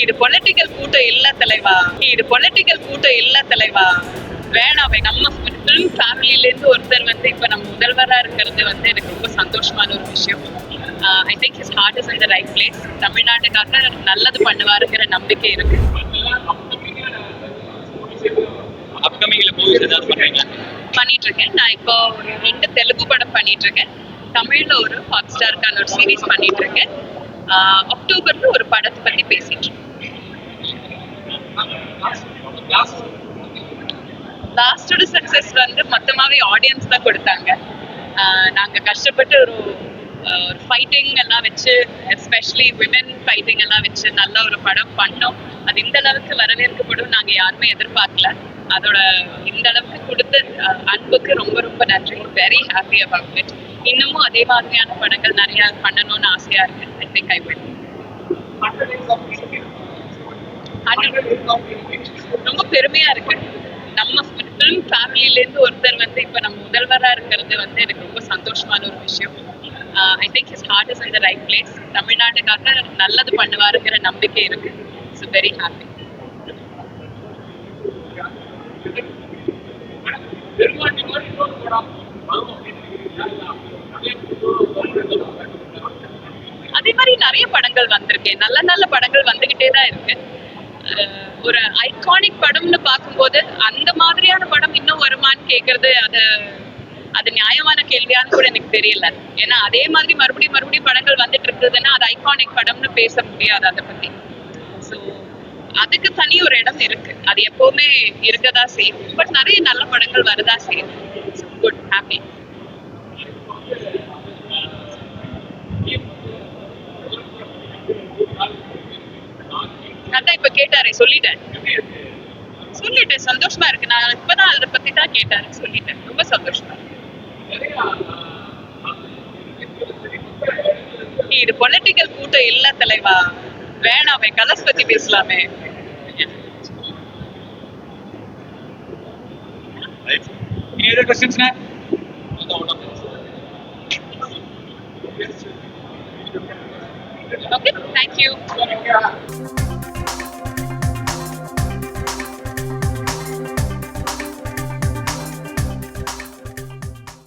இது பொலிட்டிக்கல் கூட்டம் இல்ல தலைவா, இது பொலிட்டிக்கல் கூட்டம் இல்ல தலைவா. வேணாமே. நம்ம ஃபிலிம் ஃபேமிலில இருந்து ஒருத்தர் வந்து இப்ப நம்ம முதல்வரா இருக்கிறது வந்து எனக்கு ரொம்ப சந்தோஷமான ஒரு விஷயம். I think his heart is in the right place. தமிழ்நாட்டுக்காக நல்லது பண்ணுவாருங்கிற நம்பிக்கை இருக்கு. அப்கமிங்ல மூவிஸ் ஏதாவது பண்றீங்களா? பண்ணிட்டு இருக்கேன். நான் இப்போ ஒரு 2 தெலுங்கு படம் பண்ணிட்டு இருக்கேன். தமிழ்ல ஒரு ஹாட் ஸ்டாருக்கான ஒரு சீரீஸ் பண்ணிட்டு இருக்கேன். அக்டோபர்ல ஒரு படத்தை பத்தி பேசிட்டு இருக்கேன். லாஸ்டோட சக்சஸ் வந்து மொத்தமாவே ஆடியன்ஸ் தான் கொடுத்தாங்க. நாங்க கஷ்டப்பட்டு ஒரு ஃபைட்டிங் எல்லாம் வச்சு, எஸ்பெஷலி விமென் ஃபைட்டிங் எல்லாம் வச்சு நல்ல ஒரு படம் பண்ணோம். அது இந்த அளவுக்கு வரவேற்கப்படும் நாங்க யாருமே எதிர்பார்க்கல. அதோட இந்த அளவுக்கு கொடுத்த அன்புக்கு ரொம்ப ரொம்ப நன்றி. Very happy about it. இன்னமும் அதே மாதிரியான படங்கள் நிறைய பண்ணணும்னு ஆசையா இருக்கு. I think I will. ரொம்ப பெருமையா இருக்கு. நம்ம ஃபிலிம் ஃபேமிலில இருந்து ஒருத்தர் வந்து இப்ப நம்ம முதல்வரா இருக்கிறது வந்து எனக்கு ரொம்ப சந்தோஷமான ஒரு விஷயம். I think his heart is in the right place. தமிழ்நாட்டுக்காக நல்லது பண்ணுவாருங்கிற நம்பிக்கை இருக்கு. So very happy. அதே மாதிரி நிறைய படங்கள் வந்திருக்கேன். நல்ல நல்ல படங்கள் வந்துகிட்டே தான் இருக்கு. ஒரு ஐகானிக் படம்னு பார்க்கும்போது அந்த மாதிரியான படம் இன்னும் வருமானு கேட்கறது அது நியாயமான கேள்வியான்னு கூட எனக்கு தெரியல. ஏன்னா அதே மாதிரி மறுபடியும் படங்கள் வந்துட்டு இருக்குதுன்னா அது ஐகானிக் படம்னு பேச முடியாது அதை பத்தி. ஸோ அதுக்கு தனி ஒரு இடம் இருக்கு. அது எப்பவுமே இருக்கதா செய்யும். பட் நிறைய நல்ல படங்கள் வரதா செய்யும். Good, happy. அதான் இப்ப கேட்டாரே, சொல்லிட்டேன் சந்தோஷமா இருக்கு. நான் இப்பதான் அதை பத்தி தான் கேட்டாரு, சொல்லிட்டேன். ரொம்ப சந்தோஷமா இருக்கு. இது பொலிட்டிக்கல் கூட்டம் இல்ல தலைவா. வேணாமே. கலர்ஸ் பத்தி பேசலாமே. Any other questions, Nat? Okay, thank you.